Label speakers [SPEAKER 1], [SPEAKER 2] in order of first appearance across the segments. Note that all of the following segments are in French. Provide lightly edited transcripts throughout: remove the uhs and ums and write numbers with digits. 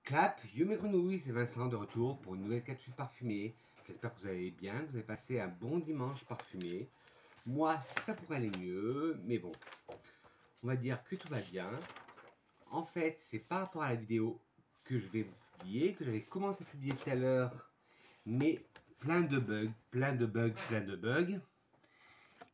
[SPEAKER 1] Clap, yo mes grenouilles, c'est Vincent de retour pour une nouvelle capsule parfumée. J'espère que vous allez bien, que vous avez passé un bon dimanche parfumé. Moi, ça pourrait aller mieux, mais bon, on va dire que tout va bien. En fait, c'est par rapport à la vidéo que je vais vous publier, que j'avais commencé à publier tout à l'heure, mais plein de bugs, plein de bugs, plein de bugs.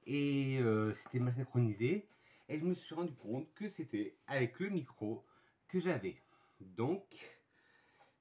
[SPEAKER 1] Et c'était mal synchronisé. Et je me suis rendu compte que c'était avec le micro que j'avais. Donc,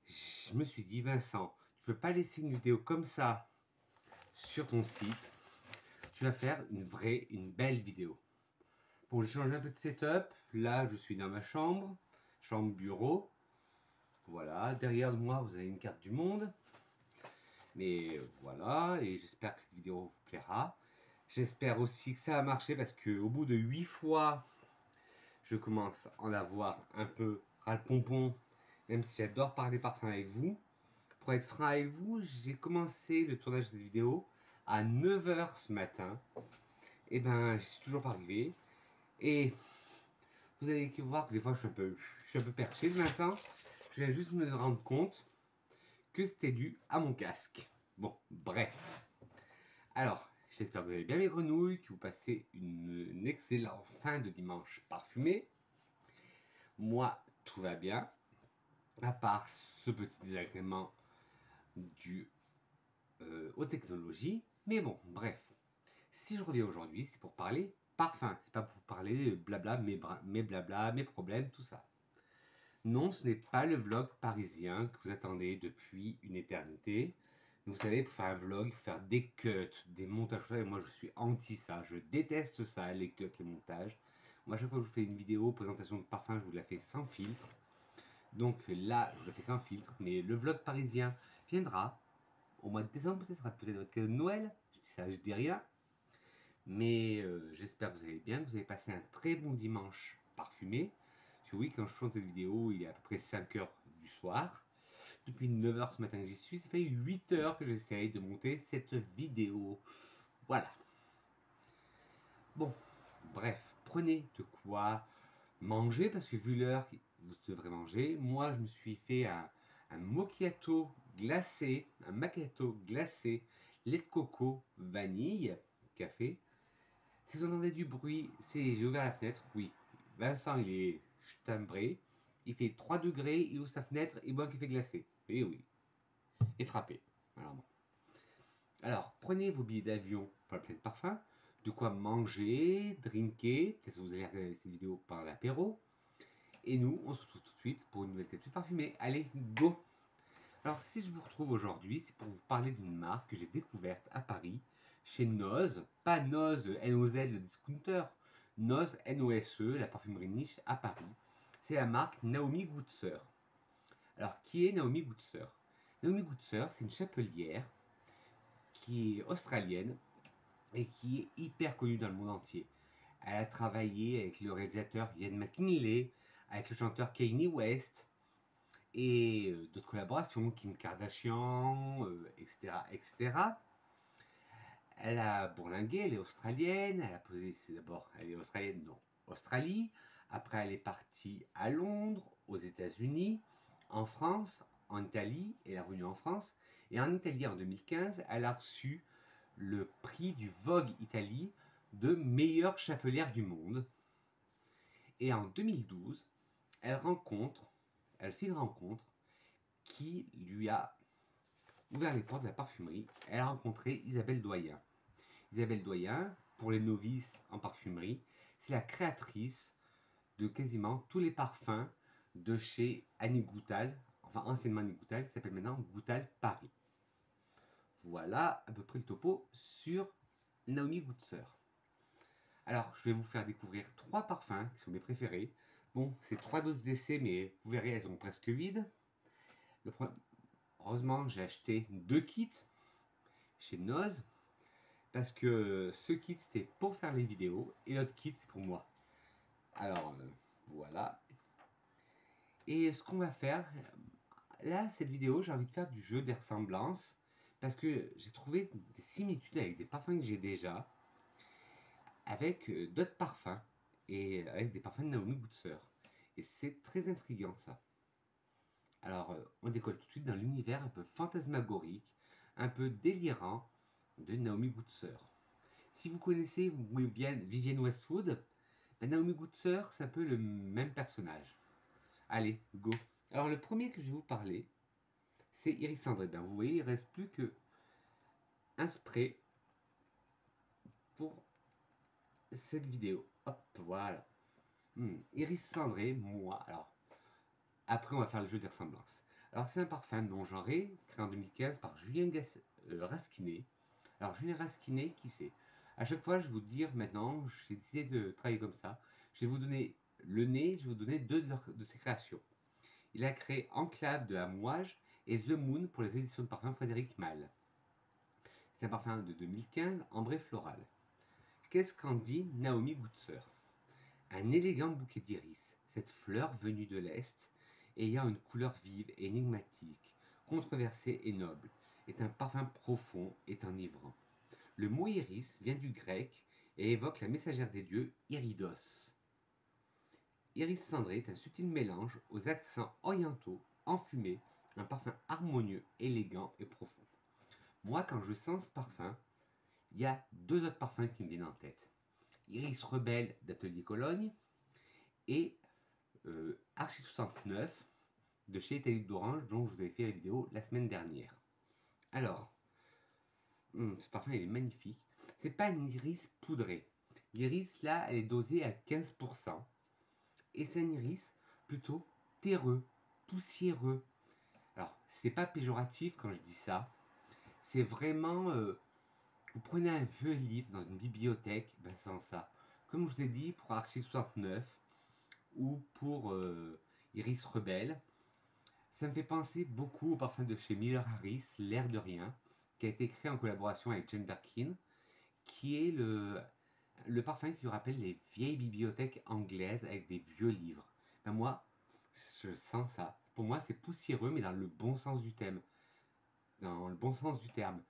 [SPEAKER 1] je me suis dit, Vincent, tu peux pas laisser une vidéo comme ça sur ton site. Tu vas faire une belle vidéo. Pour changer un peu de setup, là, je suis dans ma chambre bureau. Voilà, derrière moi, vous avez une carte du monde. Mais voilà, et j'espère que cette vidéo vous plaira. J'espère aussi que ça a marché parce qu'au bout de 8 fois, je commence à en avoir un peu ras le pompon, même si j'adore parler parfum avec vous. Pour être franc avec vous, j'ai commencé le tournage de cette vidéo à 9 h ce matin. Et ben, je suis toujours pas arrivé. Et vous allez voir que des fois, je suis un peu perché, Vincent. Je viens juste me rendre compte que c'était dû à mon casque. Bon, bref. Alors, j'espère que vous avez bien mes grenouilles, que vous passez une excellente fin de dimanche parfumé. Moi, tout va bien, à part ce petit désagrément dû aux technologies. Mais bon, bref. Si je reviens aujourd'hui, c'est pour parler parfum. C'est pas pour vous parler blabla, mes blabla, mes problèmes, tout ça. Non, ce n'est pas le vlog parisien que vous attendez depuis une éternité. Vous savez, pour faire un vlog, il faut faire des cuts, des montages. Et moi, je suis anti ça. Je déteste ça, les cuts, les montages. Moi, à chaque fois que je fais une vidéo, présentation de parfum, je vous la fais sans filtre. Donc là, je le fais sans filtre. Mais le vlog parisien viendra. Au mois de décembre, peut-être votre cadeau de Noël. Je dis ça, je dis rien. Mais j'espère que vous allez bien, que vous avez passé un très bon dimanche parfumé. Parce que oui, quand je tourne cette vidéo, il est à peu près 5 h du soir. Depuis 9 h ce matin que j'y suis, ça fait 8 h que j'essaye de monter cette vidéo. Voilà. Bon, bref, prenez de quoi manger, parce que vu l'heure, vous devrez manger. Moi, je me suis fait un macchiato glacé, lait de coco, vanille, café. Si vous entendez du bruit, c'est j'ai ouvert la fenêtre, oui. Vincent, il est timbré. Il fait 3 degrés, il ouvre sa fenêtre, il boit un café glacé. Et oui, et frappé. Alors, bon. Alors, prenez vos billets d'avion pour la planète parfum, de quoi manger, drinker, peut-être que vous allez regarder cette vidéo par l'apéro. Et nous, on se retrouve tout de suite pour une nouvelle capsule parfumée. Allez, go! Alors, si je vous retrouve aujourd'hui, c'est pour vous parler d'une marque que j'ai découverte à Paris, chez Noz, pas Noz, N-O-Z, le discounter, Noz, N-O-S-E, la parfumerie niche à Paris. C'est la marque Naomi Goodsir. Alors, qui est Naomi Goodsir? Naomi Goodsir, c'est une chapelière qui est australienne et qui est hyper connue dans le monde entier. Elle a travaillé avec le réalisateur Ian McKinley, avec le chanteur Kanye West, et d'autres collaborations, Kim Kardashian, etc., etc. Elle a bourlingué, elle est australienne, elle a posé d'abord, elle est australienne, non, Australie, après elle est partie à Londres, aux États-Unis, en France, en Italie, elle est revenue en France, et en Italie en 2015, elle a reçu le prix du Vogue Italie de meilleure chapelière du monde. Et en 2012, elle fait une rencontre qui lui a ouvert les portes de la parfumerie. Elle a rencontré Isabelle Doyen. Isabelle Doyen, pour les novices en parfumerie, c'est la créatrice de quasiment tous les parfums de chez Annie Goutal, enfin anciennement Annie Goutal, qui s'appelle maintenant Goutal Paris. Voilà à peu près le topo sur Naomi Goodsir. Alors, je vais vous faire découvrir 3 parfums qui sont mes préférés. Bon, c'est 3 doses d'essai, mais vous verrez, elles sont presque vides. Heureusement, j'ai acheté 2 kits chez Noz, parce que ce kit c'était pour faire les vidéos et l'autre kit c'est pour moi. Alors voilà. Et ce qu'on va faire, là cette vidéo j'ai envie de faire du jeu des ressemblances, parce que j'ai trouvé des similitudes avec des parfums que j'ai déjà, avec d'autres parfums, et avec des parfums de Naomi Goodsir. Et c'est très intriguant ça. Alors Alors, on décolle tout de suite dans l'univers un peu fantasmagorique, un peu délirant de Naomi Goodsir. Si vous connaissez Vivienne Westwood, ben Naomi Goodsir, c'est un peu le même personnage. Allez, go. Alors, le premier que je vais vous parler, c'est Iris Cendré. Ben, vous voyez, il ne reste plus qu'un spray pour cette vidéo. Hop, voilà. Iris Cendré, moi. Alors, après, on va faire le jeu des ressemblances. Alors, c'est un parfum non-genré, créé en 2015 par Julien Raskinet. Alors, Julien Raskinet, qui c'est? À chaque fois, je vais vous dire maintenant, j'ai décidé de travailler comme ça. Je vais vous donner le nez, je vais vous donner deux de ses créations. Il a créé Enclave de Amouage et The Moon pour les éditions de parfum Frédéric Malle. C'est un parfum de 2015, ambré floral. Qu'est-ce qu'en dit Naomi Goodsir? Un élégant bouquet d'iris, cette fleur venue de l'Est, ayant une couleur vive et énigmatique, controversée et noble, est un parfum profond et enivrant. Le mot iris vient du grec et évoque la messagère des dieux Iridos. Iris Cendré est un subtil mélange aux accents orientaux, enfumés, un parfum harmonieux, élégant et profond. Moi, quand je sens ce parfum, il y a deux autres parfums qui me viennent en tête. Iris Rebelle d'Atelier Cologne et Archi 69 de chez Italie d'Orange, dont je vous avais fait la vidéo la semaine dernière. Alors, ce parfum il est magnifique. C'est pas une iris poudrée. L'iris là, elle est dosée à 15%. Et c'est un iris plutôt terreux, poussiéreux. Alors, c'est pas péjoratif quand je dis ça. C'est vraiment. Vous prenez un vieux livre dans une bibliothèque, ben sans ça. Comme je vous ai dit pour Archi 69 ou pour Iris Rebelle, ça me fait penser beaucoup au parfum de chez Miller Harris, L'air de rien, qui a été créé en collaboration avec Jane Birkin, qui est le parfum qui vous rappelle les vieilles bibliothèques anglaises avec des vieux livres. Ben moi, je sens ça. Pour moi, c'est poussiéreux, mais dans le bon sens du thème. Dans le bon sens du terme.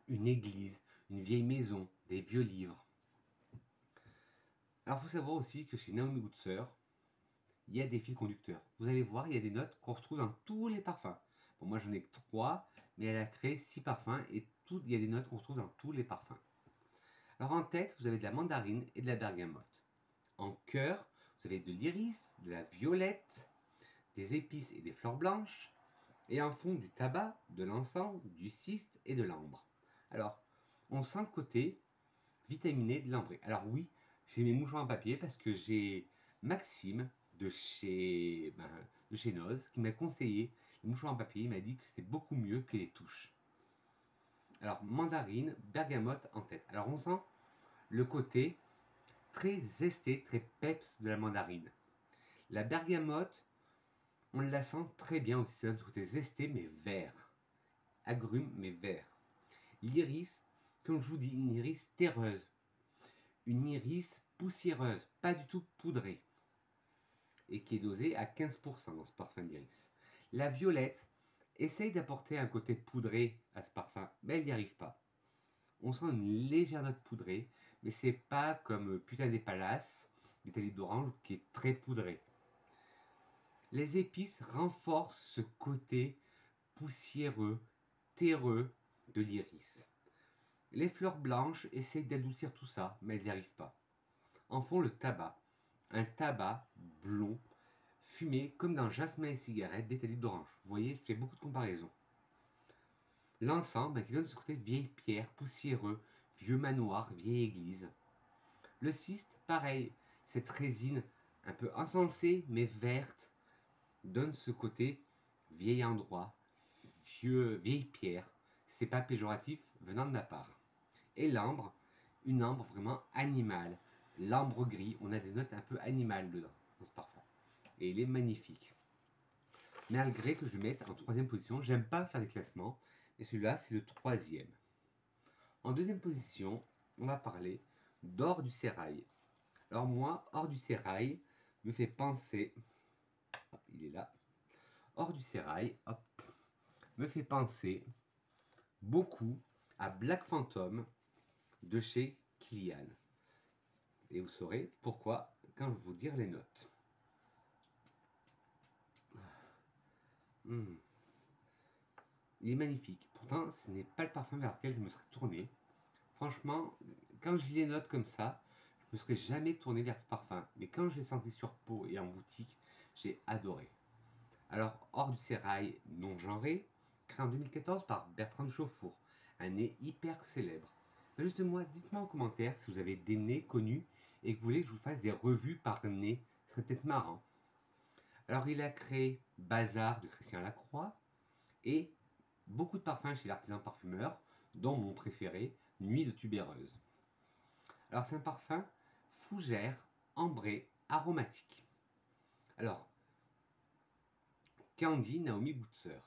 [SPEAKER 1] Une église, une vieille maison, des vieux livres. Alors, il faut savoir aussi que chez Naomi Goodsir, il y a des fils conducteurs. Vous allez voir, il y a des notes qu'on retrouve dans tous les parfums. Bon, moi, j'en ai que 3, mais elle a créé 6 parfums et il y a des notes qu'on retrouve dans tous les parfums. Alors, en tête, vous avez de la mandarine et de la bergamote. En cœur, vous avez de l'iris, de la violette, des épices et des fleurs blanches. Et en fond, du tabac, de l'encens, du cyste et de l'ambre. Alors, on sent le côté vitaminé de l'ambré. Alors oui, j'ai mes mouchoirs en papier parce que j'ai Maxime de chez Noz qui m'a conseillé les mouchoirs en papier. Il m'a dit que c'était beaucoup mieux que les touches. Alors, mandarine, bergamote en tête. Alors, on sent le côté très zesté, très peps de la mandarine. La bergamote, on la sent très bien aussi, c'est un côté zesté mais vert. Agrumes mais vert. L'iris, comme je vous dis, une iris terreuse. Une iris poussiéreuse, pas du tout poudrée. Et qui est dosée à 15% dans ce parfum d'iris. La violette essaye d'apporter un côté poudré à ce parfum, mais elle n'y arrive pas. On sent une légère note poudrée, mais c'est pas comme Putain des Palaces d'Italie d'Orange qui est très poudré. Les épices renforcent ce côté poussiéreux, terreux de l'iris. Les fleurs blanches essayent d'adoucir tout ça, mais elles n'y arrivent pas. En font le tabac, un tabac blond, fumé comme dans Jasmin et cigarette d'Italie d'Orange. Vous voyez, je fais beaucoup de comparaisons. L'encens qui donne ce côté vieille pierre, poussiéreux, vieux manoir, vieille église. Le cyste, pareil, cette résine un peu encensée mais verte, donne ce côté vieil endroit, vieille pierre. C'est pas péjoratif venant de ma part. Et l'ambre, une ambre vraiment animale. L'ambre gris, on a des notes un peu animales dedans, dans ce parfum. Et il est magnifique. Malgré que je le mette en 3e position, j'aime pas faire des classements, mais celui-là, c'est le 3e. En 2e position, on va parler d'Or du Sérail. Alors moi, Or du Sérail me fait penser... Hop, il est là. Or du Sérail, hop, me fait penser beaucoup à Black Phantom de chez Kilian. Et vous saurez pourquoi quand je vais vous dire les notes. Il est magnifique. Pourtant, ce n'est pas le parfum vers lequel je me serais tourné. Franchement, quand je lis les notes comme ça, je ne me serais jamais tourné vers ce parfum. Mais quand je l'ai senti sur peau et en boutique, j'ai adoré. Alors, Hors du sérail non genré, créé en 2014 par Bertrand Chauffour, un nez hyper célèbre. Justement, dites-moi en commentaire si vous avez des nez connus et que vous voulez que je vous fasse des revues par nez. Ce serait peut-être marrant. Alors, il a créé Bazar de Christian Lacroix et beaucoup de parfums chez l'artisan parfumeur, dont mon préféré, Nuit de tubéreuse. Alors, c'est un parfum fougère, ambré, aromatique. Alors, Candy Naomi Goodsir.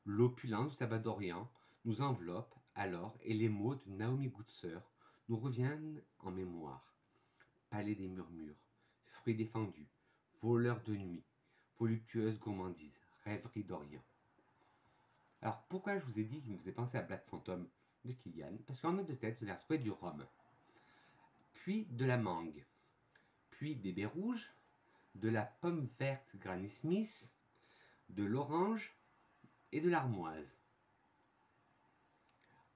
[SPEAKER 1] L'opulence du tabac d'Orient nous enveloppe alors et les mots de Naomi Goodsir nous reviennent en mémoire. Palais des murmures, fruits défendus, voleurs de nuit, voluptueuse gourmandise, rêverie d'Orient. Alors pourquoi je vous ai dit qu'il me faisait penser à Black Phantom de Kilian? Parce qu'en note de tête, vous allez retrouver du rhum, puis de la mangue, puis des baies rouges, de la pomme verte Granny Smith, de l'orange et de l'armoise.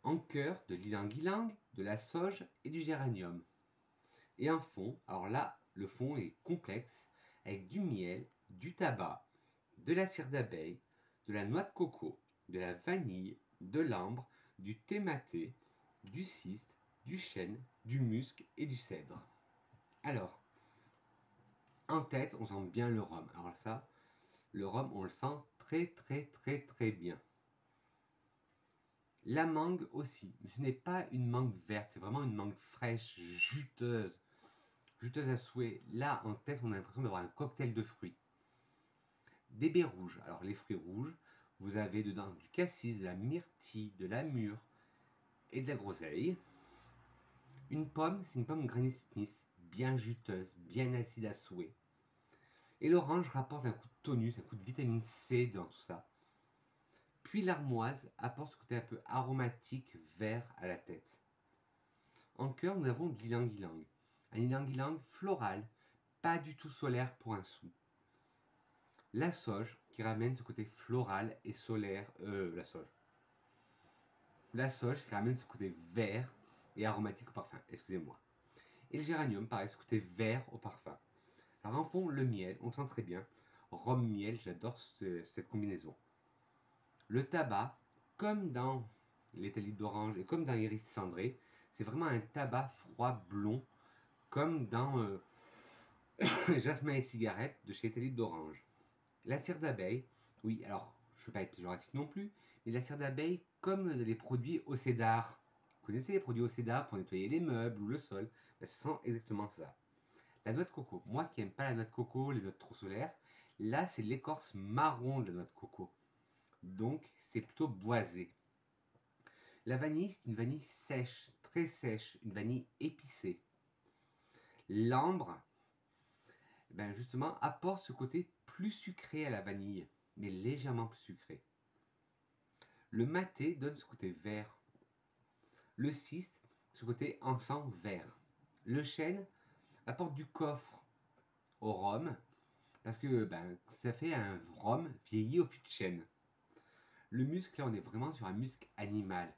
[SPEAKER 1] En cœur de l'ilang-ilang, de la sauge et du géranium. Et un fond, alors là, le fond est complexe, avec du miel, du tabac, de la cire d'abeille, de la noix de coco, de la vanille, de l'ambre, du thé maté, du ciste, du chêne, du musc et du cèdre. Alors, en tête, on sent bien le rhum. Alors ça, le rhum, on le sent très bien. La mangue aussi, mais ce n'est pas une mangue verte, c'est vraiment une mangue fraîche, juteuse à souhait. Là, en tête, on a l'impression d'avoir un cocktail de fruits. Des baies rouges. Alors, les fruits rouges, vous avez dedans du cassis, de la myrtille, de la mûre et de la groseille. Une pomme, c'est une pomme Granny Smith, bien juteuse, bien acide à souhait. Et l'orange rapporte un coup de tonus, un coup de vitamine C dans tout ça. Puis l'armoise apporte ce côté un peu aromatique, vert à la tête. En cœur, nous avons de l'ilang-ilang. Un ilang-ilang floral, pas du tout solaire pour un sou. La sauge qui ramène ce côté floral et solaire. La sauge qui ramène ce côté vert et aromatique au parfum. Excusez-moi. Et le géranium, pareil, ce côté vert au parfum. Alors en fond, le miel, on sent très bien. Rhum-miel, j'adore cette combinaison. Le tabac, comme dans l'éthalite d'orange et comme dans Iris cendré, c'est vraiment un tabac froid blond, comme dans Jasmin et cigarette de chez éthalite d'orange. La cire d'abeille, oui, alors je ne veux pas être péjoratif non plus, mais la cire d'abeille, comme les produits au cédar. Vous connaissez les produits au cédar pour nettoyer les meubles ou le sol? Ben, ça sent exactement ça. La noix de coco, moi qui n'aime pas la noix de coco, les noix trop solaires, là c'est l'écorce marron de la noix de coco. Donc c'est plutôt boisé. La vanille, c'est une vanille sèche, très sèche, une vanille épicée. L'ambre, ben justement, apporte ce côté plus sucré à la vanille, mais légèrement plus sucré. Le maté donne ce côté vert. Le ciste, ce côté encens vert. Le chêne apporte du coffre au rhum, parce que ben, ça fait un rhum vieilli au fût de chêne. Le musc, là, on est vraiment sur un musc animal.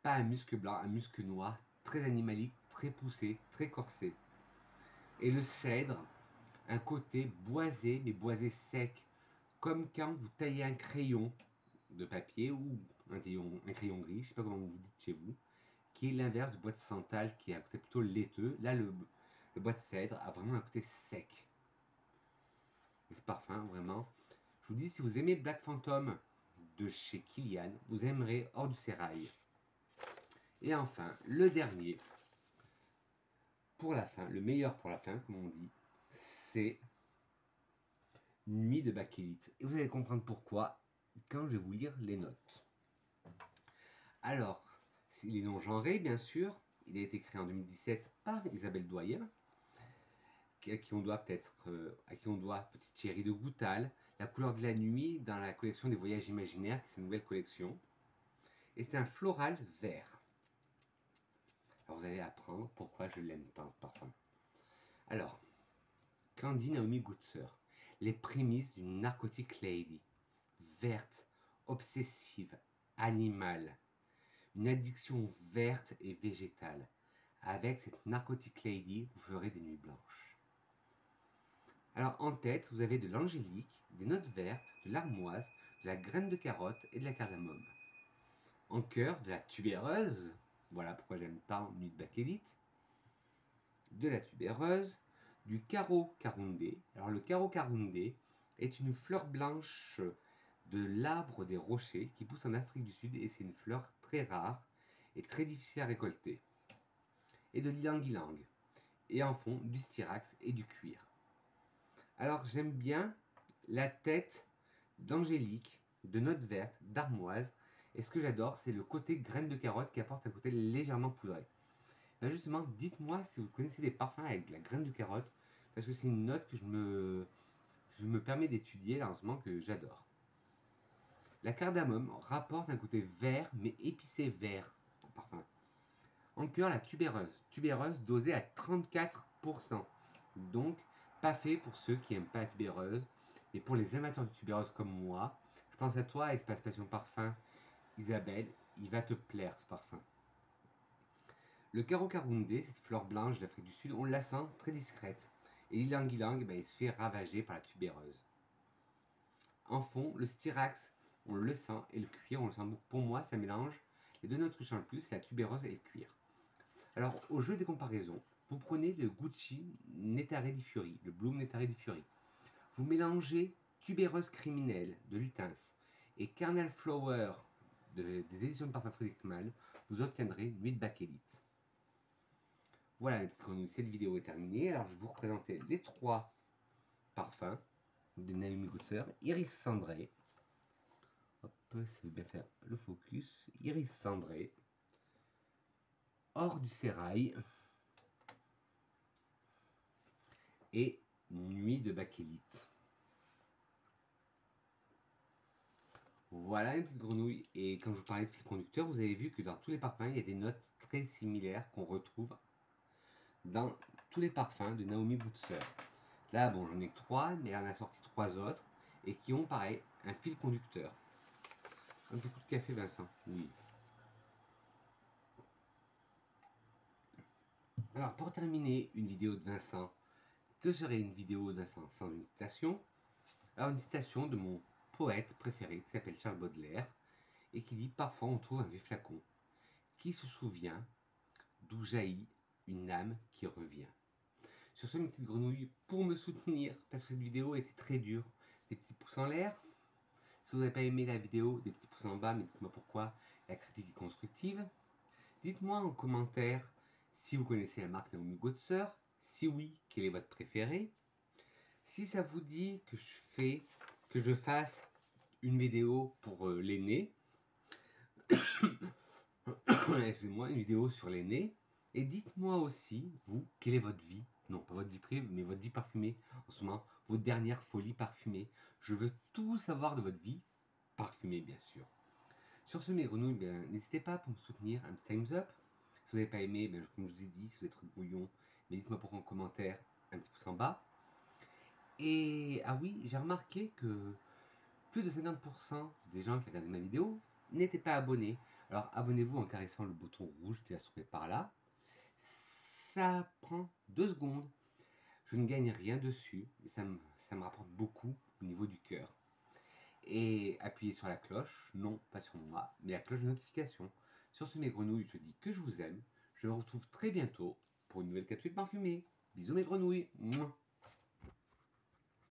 [SPEAKER 1] Pas un musc blanc, un musc noir, très animalique, très poussé, très corsé. Et le cèdre, un côté boisé, mais boisé sec, comme quand vous taillez un crayon de papier ou un crayon gris, je ne sais pas comment vous dites chez vous, qui est l'inverse du bois de santal qui a un côté plutôt laiteux. Là, le bois de cèdre a vraiment un côté sec. Et ce parfum, vraiment, je vous dis, si vous aimez Black Phantom de chez Kilian, vous aimerez Hors du sérail. Et enfin, le dernier, pour la fin, le meilleur pour la fin, comme on dit, c'est Nuit de bakélite. Et vous allez comprendre pourquoi quand je vais vous lire les notes. Alors, il est non genré, bien sûr. Il a été créé en 2017 par Isabelle Doyen, à qui on doit Petite Chérie de Goutal, La couleur de la nuit dans la collection des voyages imaginaires, qui est sa nouvelle collection. Et c'est un floral vert. Alors vous allez apprendre pourquoi je l'aime tant ce parfum. Alors, Candy Naomi Goodsir, les prémices d'une narcotique lady, verte, obsessive, animale, une addiction verte et végétale. Avec cette Narcotic Lady, vous ferez des nuits blanches. Alors en tête, vous avez de l'angélique, des notes vertes, de l'armoise, de la graine de carotte et de la cardamome. En cœur, de la tubéreuse, voilà pourquoi j'aime tant Nuit de bakélite, de la tubéreuse, du caro caroundé. Alors le caro caroundé est une fleur blanche de l'arbre des rochers qui pousse en Afrique du Sud et c'est une fleur très rare et très difficile à récolter. Et de l'ylang-ylang. Et en fond, du styrax et du cuir. Alors j'aime bien la tête d'angélique, de notes vertes, d'armoise. Et ce que j'adore, c'est le côté graine de carotte qui apporte un côté légèrement poudré. Ben justement, dites-moi si vous connaissez des parfums avec de la graine de carotte, parce que c'est une note que je me permets d'étudier là en ce moment que j'adore. La cardamome rapporte un côté vert, mais épicé vert en parfum. En cœur, la tubéreuse dosée à 34%. Donc, pas fait pour ceux qui n'aiment pas la tubéreuse, mais pour les amateurs de tubéreuse comme moi, je pense à toi, Espace Passion Parfum, Isabelle, il va te plaire ce parfum. Le caro caroundé, cette fleur blanche d'Afrique du Sud, on la sent très discrète. Et l'ylang-ylang, il se fait ravager par la tubéreuse. En fond, le styrax, on le sent, et le cuir, on le sent beaucoup. Pour moi, ça mélange. Les deux notes que je sens le plus, c'est la tubéreuse et le cuir. Alors, au jeu des comparaisons, vous prenez le Gucci Nettare di Fiori, le Bloom Nettare di Fiori. Vous mélangez Tubéreuse criminelle de Lutens et Carnal Flower des éditions de parfum Frédéric Malle, vous obtiendrez Nuit de bakélite. Voilà, cette vidéo est terminée. Alors, je vais vous représenter les 3 parfums de Naomi Goodsir. Iris cendré. Hop, ça veut bien faire le focus. Iris cendré. Or du sérail. Et Nuit de bakélite. Voilà une petite grenouille. Et quand je vous parlais de fil conducteur, vous avez vu que dans tous les parfums, il y a des notes très similaires qu'on retrouve dans tous les parfums de Naomi Goodsir. Là, bon, j'en ai que 3, mais elle en a sorti 3 autres et qui ont, pareil, un fil conducteur. Un petit coup de café, Vincent. Oui. Alors, pour terminer une vidéo de Vincent, que serait une vidéo de Vincent sans une citation? Alors, une citation de mon poète préféré qui s'appelle Charles Baudelaire et qui dit: parfois on trouve un vieux flacon qui se souvient d'où jaillit une âme qui revient. Sur ce, mes petites grenouilles, pour me soutenir, parce que cette vidéo était très dure, des petits pouces en l'air. Si vous n'avez pas aimé la vidéo, des petits pouces en bas, mais dites-moi pourquoi. La critique est constructive. Dites-moi en commentaire si vous connaissez la marque Naomi Goodsir. Si oui, quel est votre préféré? Si ça vous dit que je fasse une vidéo pour les nez, excusez-moi, une vidéo sur les nez. Et dites-moi aussi, vous, quelle est votre vie? Non, pas votre vie privée, mais votre vie parfumée en ce moment, vos dernières folies parfumées. Je veux tout savoir de votre vie parfumée, bien sûr. Sur ce, mes grenouilles, n'hésitez pas pour me soutenir, un petit thumbs up. Si vous n'avez pas aimé, comme je vous ai dit, si vous êtes brouillon, dites-moi pourquoi en commentaire, un petit pouce en bas. Et ah oui, j'ai remarqué que plus de 50% des gens qui regardaient ma vidéo n'étaient pas abonnés. Alors abonnez-vous en caressant le bouton rouge qui va se trouver par là. Ça prend 2 secondes. Je ne gagne rien dessus, mais ça me rapporte beaucoup au niveau du cœur. Et appuyez sur la cloche, non pas sur moi, mais la cloche de notification. Sur ce, mes grenouilles, je dis que je vous aime. Je vous retrouve très bientôt pour une nouvelle capsule parfumée. Bisous mes grenouilles. Mouah.